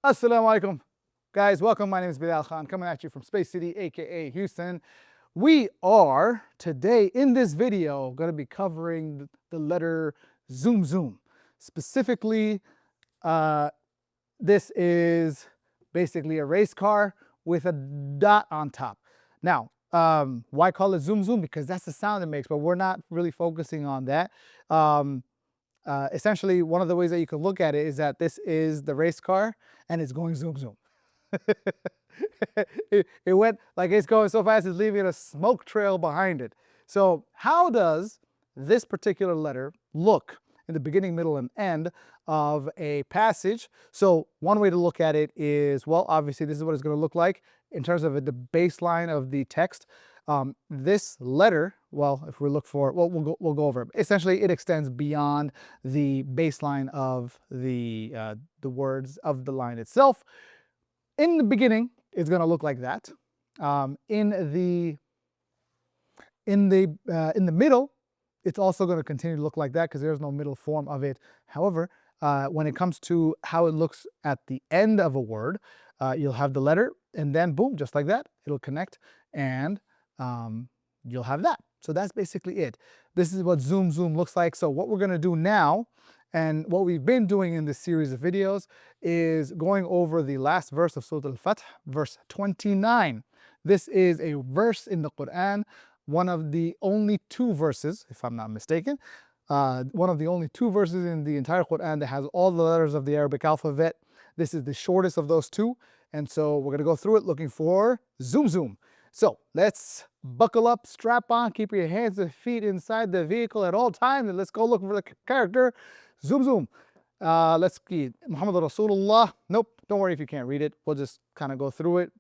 Assalamu alaikum. Guys, welcome. My name is Bilal Khan, coming at you from Space City, aka Houston. We are today in this video going to be covering the letter Zoom Zoom. Specifically, this is basically a race car with a dot on top. Now, why call it Zoom Zoom? Because that's the sound it makes, but we're not really focusing on that. Essentially, one of the ways that you can look at it is that this is the race car and it's going zoom zoom. it went like it's going so fast, it's leaving a smoke trail behind it. So how does this particular letter look in the beginning, middle, and end of a passage? So one way to look at it is, well, obviously this is what it's going to look like in terms of the baseline of the text. This letter, well, if we look for, well, we'll go over it. Essentially, it extends beyond the baseline of the words of the line itself. In the beginning, it's going to look like that. In the middle, it's also going to continue to look like that because there's no middle form of it. However, when it comes to how it looks at the end of a word, you'll have the letter, and then boom, just like that, it'll connect, and you'll have that. So that's basically it. This is what Zoom Zoom looks like. So what we're going to do now, and what we've been doing in this series of videos, is going over the last verse of Surah Al-Fath, verse 29. This is a verse in the Quran, one of the only two verses, if I'm not mistaken, one of the only two verses in the entire Quran that has all the letters of the Arabic alphabet. This is the shortest of those two. And so we're going to go through it looking for Zoom Zoom. So let's buckle up, strap on, keep your hands and feet inside the vehicle at all times, and let's go look for the character Zoom Zoom. Let's see, Muhammad Rasulullah. Nope, don't worry if you can't read it. We'll just kind of go through it.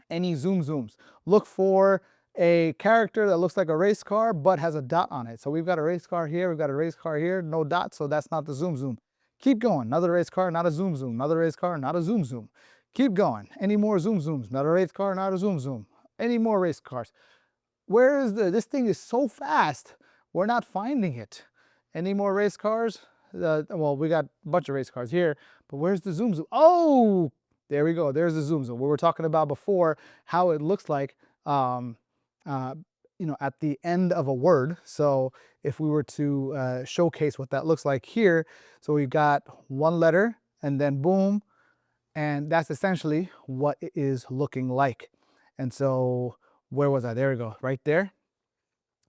Any Zoom Zooms. Look for a character that looks like a race car but has a dot on it. So we've got a race car here, we've got a race car here, no dot, so that's not the Zoom Zoom. Keep going. Another race car, not a Zoom Zoom. Another race car, not a Zoom Zoom. Keep going. Any more Zoom Zooms? Not a race car, not a Zoom Zoom. Any more race cars? Where is this thing is so fast, we're not finding it. Any more race cars? Well, we got a bunch of race cars here, but where's the Zoom Zoom? Oh, there we go. There's the Zoom Zoom. We were talking about before how it looks like, at the end of a word. So if we were to showcase what that looks like here, so we've got one letter and then boom, and that's essentially what it is looking like. And so where was I? There we go, right there,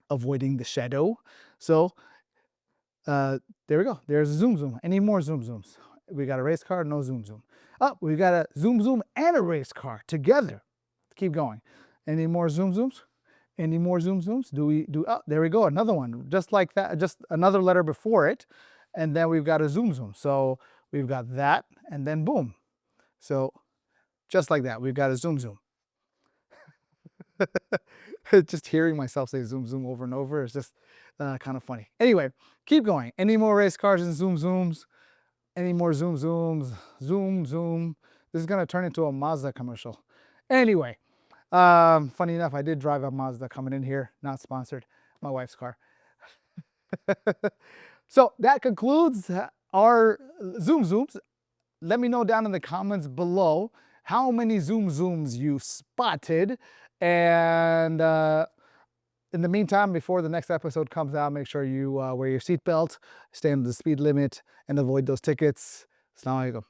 avoiding the shadow. So there we go. There's a Zoom Zoom. Any more Zoom Zooms? We got a race car, no Zoom Zoom. Oh, we got a Zoom Zoom and a race car together. Keep going. Any more Zoom Zooms? Any more Zoom Zooms? Oh, there we go. Another one, just like that, just another letter before it. And then we've got a Zoom Zoom. So we've got that, and then boom. So just like that, we've got a Zoom Zoom. Just hearing myself say Zoom Zoom over and over is just kind of funny. Anyway, keep going. Any more race cars and Zoom Zooms? Any more Zoom Zooms? Zoom Zoom. This is going to turn into a Mazda commercial. Anyway, funny enough, I did drive a Mazda coming in here, not sponsored, my wife's car. So that concludes our Zoom Zooms. Let me know down in the comments below how many Zoom Zooms you spotted. And in the meantime, before the next episode comes out, make sure you wear your seatbelt, stay under the speed limit, and avoid those tickets. Assalamu alaikum.